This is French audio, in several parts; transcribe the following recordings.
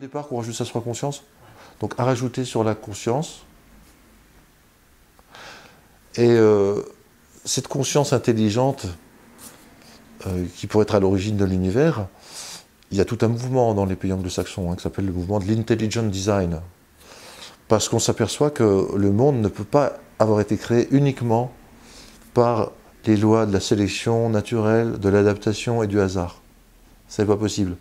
départ qu'on rajoute ça sur la conscience. Donc à rajouter sur la conscience. Et cette conscience intelligente qui pourrait être à l'origine de l'univers, il y a tout un mouvement dans les pays anglo-saxons qui s'appelle le mouvement de l'intelligent design. Parce qu'on s'aperçoit que le monde ne peut pas avoir été créé uniquement par les lois de la sélection naturelle, de l'adaptation et du hasard. C'est pas possible.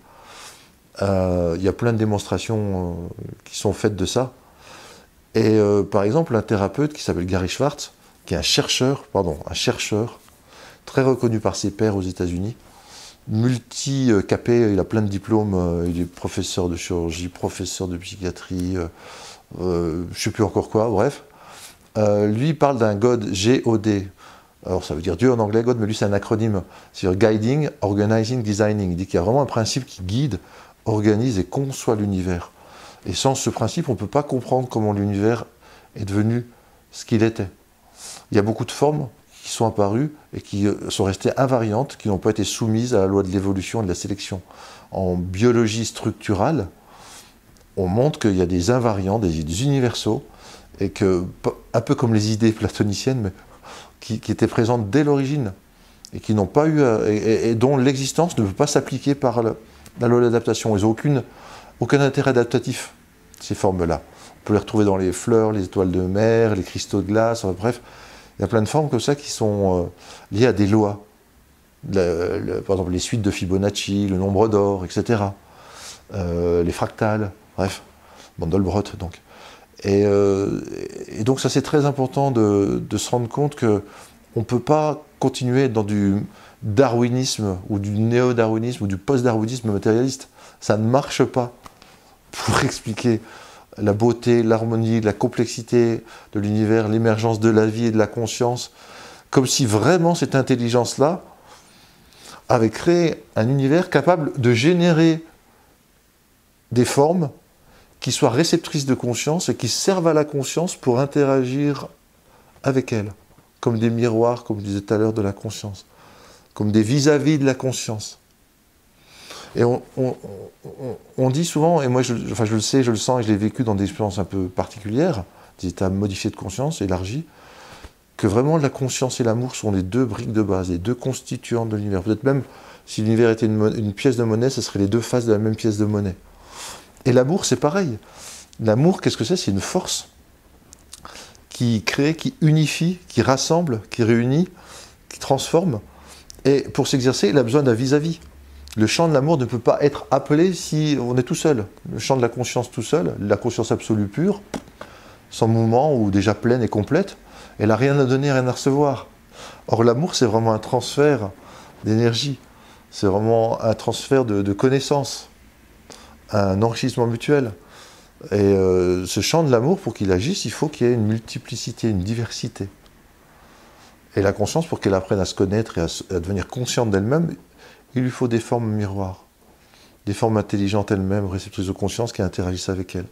Il y a plein de démonstrations qui sont faites de ça. Et par exemple, un thérapeute qui s'appelle Gary Schwartz, qui est un chercheur très reconnu par ses pairs aux États-Unis, multi-capé, il a plein de diplômes, il est professeur de chirurgie, professeur de psychiatrie, je ne sais plus encore quoi, bref. Lui parle d'un God, G-O-D. Alors ça veut dire Dieu en anglais, God, mais lui c'est un acronyme. C'est-à-dire Guiding, Organizing, Designing. Il dit qu'il y a vraiment un principe qui guide, organise et conçoit l'univers. Et sans ce principe, on ne peut pas comprendre comment l'univers est devenu ce qu'il était. Il y a beaucoup de formes qui sont apparues et qui sont restées invariantes, qui n'ont pas été soumises à la loi de l'évolution et de la sélection. En biologie structurale, on montre qu'il y a des invariants, des universaux, et que, un peu comme les idées platoniciennes, mais qui étaient présentes dès l'origine, et qui n'ont pas eu, et dont l'existence ne peut pas s'appliquer par la loi d'adaptation. Ils n'ont aucun intérêt adaptatif, ces formes-là. On peut les retrouver dans les fleurs, les étoiles de mer, les cristaux de glace, bref. Il y a plein de formes comme ça qui sont liées à des lois. Par exemple, les suites de Fibonacci, le nombre d'or, etc. Les fractales, bref. Mandelbrot, donc. Et donc, ça, c'est très important de se rendre compte qu'on ne peut pas continuer dans du darwinisme, ou du néo-darwinisme, ou du post-darwinisme matérialiste. Ça ne marche pas pour expliquer la beauté, l'harmonie, la complexité de l'univers, l'émergence de la vie et de la conscience, comme si vraiment cette intelligence-là avait créé un univers capable de générer des formes qui soient réceptrices de conscience et qui servent à la conscience pour interagir avec elle, comme des miroirs, comme je disais tout à l'heure, de la conscience, comme des vis-à-vis de la conscience. Et on dit souvent, et moi je le sais, je le sens, et je l'ai vécu dans des expériences un peu particulières, des états modifiés de conscience, élargis, que vraiment la conscience et l'amour sont les deux briques de base, les deux constituants de l'univers. Peut-être même, si l'univers était une pièce de monnaie, ce seraient les deux faces de la même pièce de monnaie. Et l'amour, c'est pareil. L'amour, qu'est-ce que c'est? C'est une force qui crée, qui unifie, qui rassemble, qui réunit, qui transforme. Et pour s'exercer, il a besoin d'un vis-à-vis. Le champ de l'amour ne peut pas être appelé si on est tout seul. Le champ de la conscience tout seul, la conscience absolue pure, sans mouvement ou déjà pleine et complète, elle n'a rien à donner, rien à recevoir. Or l'amour, c'est vraiment un transfert d'énergie, c'est vraiment un transfert de connaissances, un enrichissement mutuel. Et ce champ de l'amour, pour qu'il agisse, il faut qu'il y ait une multiplicité, une diversité. Et la conscience, pour qu'elle apprenne à se connaître et à devenir consciente d'elle-même, il lui faut des formes miroirs, des formes intelligentes elles-mêmes, réceptrices de conscience qui interagissent avec elle.